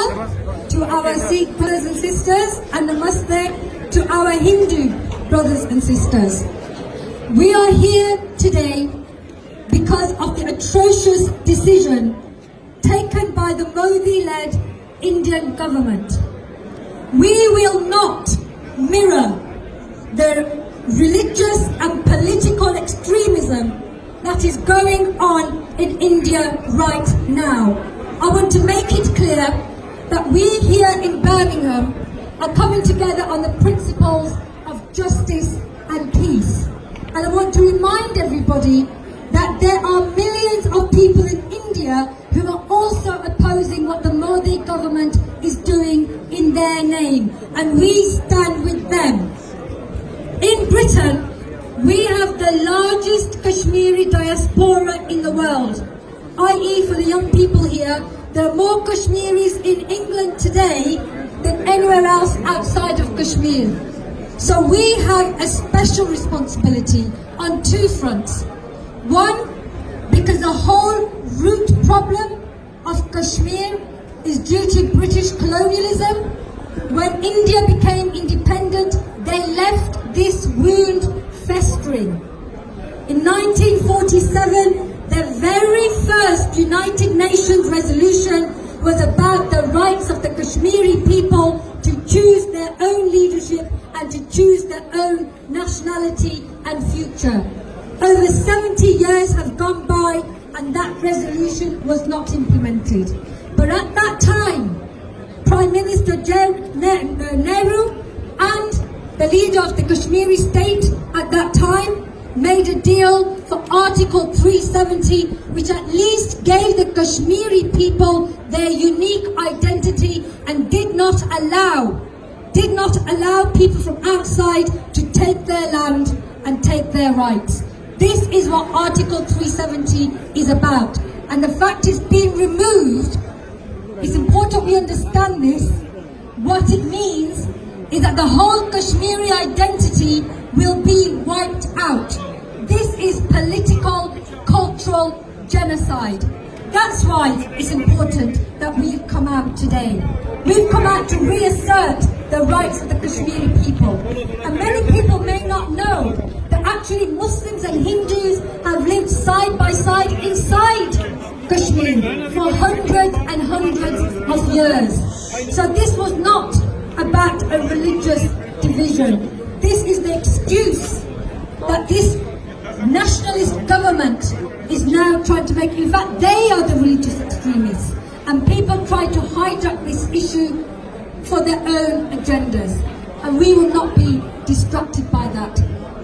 to our Sikh brothers and sisters, and namaste to our Hindu brothers and sisters. We are here today because of the atrocious decision taken by the Modi-led Indian government. We will not mirror the religious and political extremism that is going on in India right now. I want to make it clear that we here in Birmingham are coming together on the principles of justice and peace. And I want to remind everybody that there are millions of people in India who are also opposing what the Modi government is doing in their name, and we stand with them. In Britain, we have the largest Kashmiri diaspora in the world, i.e. for the young people here, there are more Kashmiris in England today than anywhere else outside of Kashmir. So we have a special responsibility on two fronts. One, because the whole root problem of Kashmir is due to British colonialism. When India became independent, they left this wound festering. In 1947, the very first United Nations resolution was about the rights of the Kashmiri people to choose their own leadership and to choose their own nationality and future. Over 70 years have gone by and that resolution was not implemented. But at that time, Prime Minister Nehru and the leader of the Kashmiri state at that time made a deal for Article 370, which at least gave the Kashmiri people their unique identity and did not allow people from outside to take their land and take their rights. This is what Article 370 is about. And the fact it's being removed, it's important we understand this. What it means is that the whole Kashmiri identity will be wiped out. This is political, cultural genocide. That's why it's important that we've come out today. We've come out to reassert the rights of the Kashmiri people. And many people may not know that actually Muslims and Hindus have lived side by side inside Kashmir for hundreds and hundreds of years. So this was not about a religious division. This is the excuse that this nationalist government is now trying to make. In fact, they are the religious extremists, and people try to hijack this issue for their own agendas, and we will not be distracted by that.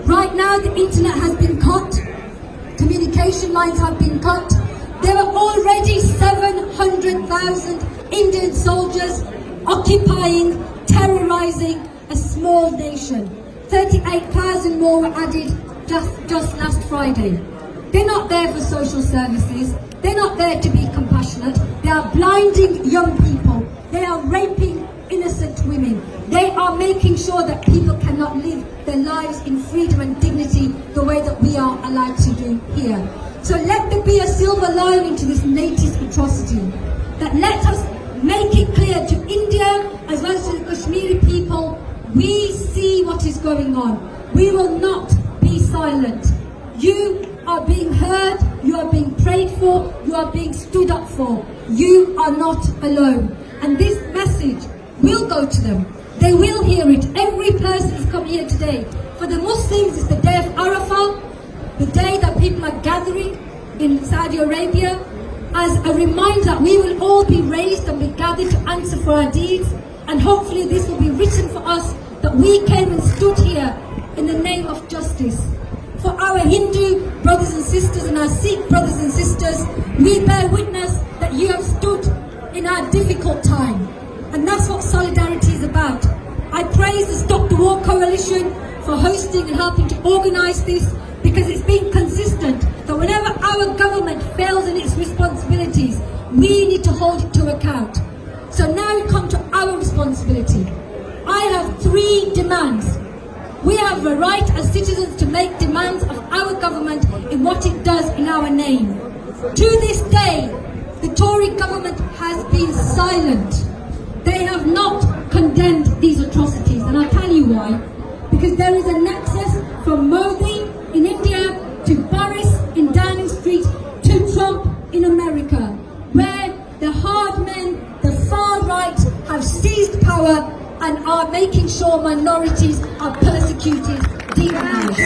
Right now, the internet has been cut, communication lines have been cut. There are already 700,000 Indian soldiers occupying, terrorizing a small nation. 38,000 more were added just last Friday. They're not there for social services. They're not there to be compassionate. They are blinding young people. They are raping innocent women. They are making sure that people cannot live their lives in freedom and dignity the way that we are allowed to do here. So let there be a silver lining to this latest atrocity. That let us make it clear to India as well as to the Kashmiri people, we see what is going on. We will not be silent. You are being heard, you are being prayed for, you are being stood up for. You are not alone. And this message will go to them. They will hear it. Every person who's come here today. For the Muslims, it's the day of Arafah, the day that people are gathering in Saudi Arabia, as a reminder that we will all be raised and be gathered to answer for our deeds. And hopefully this will be written for us that we came and stood here in the name of justice. For our Hindu brothers and sisters and our Sikh brothers and sisters, we bear witness that you have stood in our difficult time. And that's what solidarity is about. I praise the Stop the War Coalition for hosting and helping to organise this, because it's been consistent that whenever our government fails in its responsibilities, we need to hold it to account. So now we come to our responsibility. I have 3 demands. We have a right as citizens to make demands of our government in what it does in our name. To this day, the Tory government has been silent. there is a nexus from Modi in India to Boris in Downing Street to Trump in America, where the hard men, the far right, have seized power and are making sure minorities are persecuted, demonized.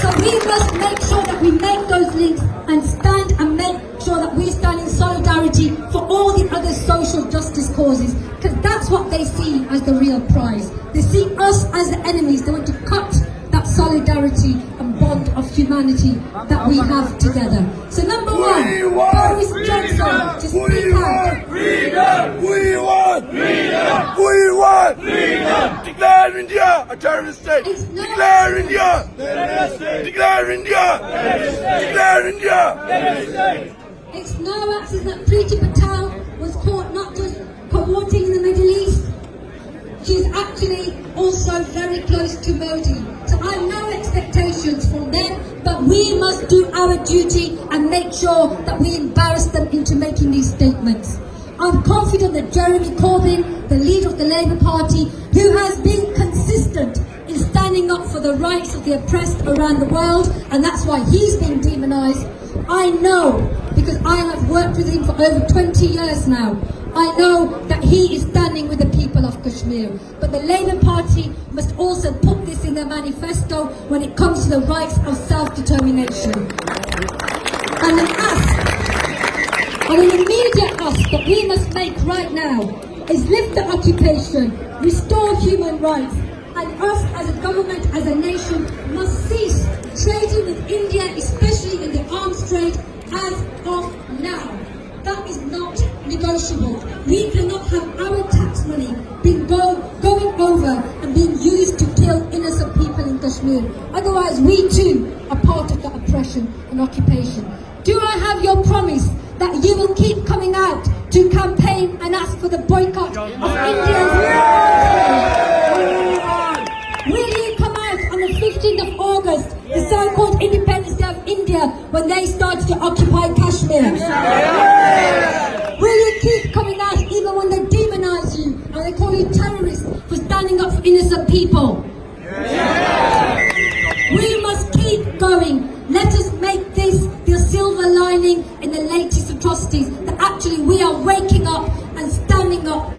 So we must make sure that we make those links and stand and make sure that we stand in solidarity for all the other social justice causes, because that's what they see as the real prize. They see us as the enemies. They want to cut that solidarity and bond of humanity that we have together. So number one, Boris Johnson, to speak out. Freedom! We want freedom! We want freedom! Declare India a terrorist state! Declare India! Declare India! Declare India! It's no accident that Preeti Patel was caught not just co-opting in the Middle East, she's actually also very close to Modi. So I have no expectations from them, but we must do our duty and make sure that we embarrass them into making these statements. I'm confident that Jeremy Corbyn, the leader of the Labour Party, who has been consistent in standing up for the rights of the oppressed around the world, and that's why he's being demonised. I know, because I have worked with him for over 20 years now, I know that he is standing with the people of Kashmir. But the Labour Party must also put this in their manifesto when it comes to the rights of self-determination. And an immediate ask that we must make right now is lift the occupation, restore human rights, and us as a government, as a nation, must cease trading with India, especially in the arms trade, as of now. That is not negotiable. We cannot have our tax money going over and being used to kill innocent people in Kashmir. Otherwise, we too are part of that oppression and occupation. Do I have your promise that you will keep coming out to campaign and ask for the boycott of India's Will you come out on the 15th of August, the so-called Independence Day of India, when they started to occupy Kashmir? Will you keep coming out even when they demonize you and they call you terrorists for standing up for innocent people? We must keep going. Let us make this the silver lining in the latest atrocities, that actually we are waking up and standing up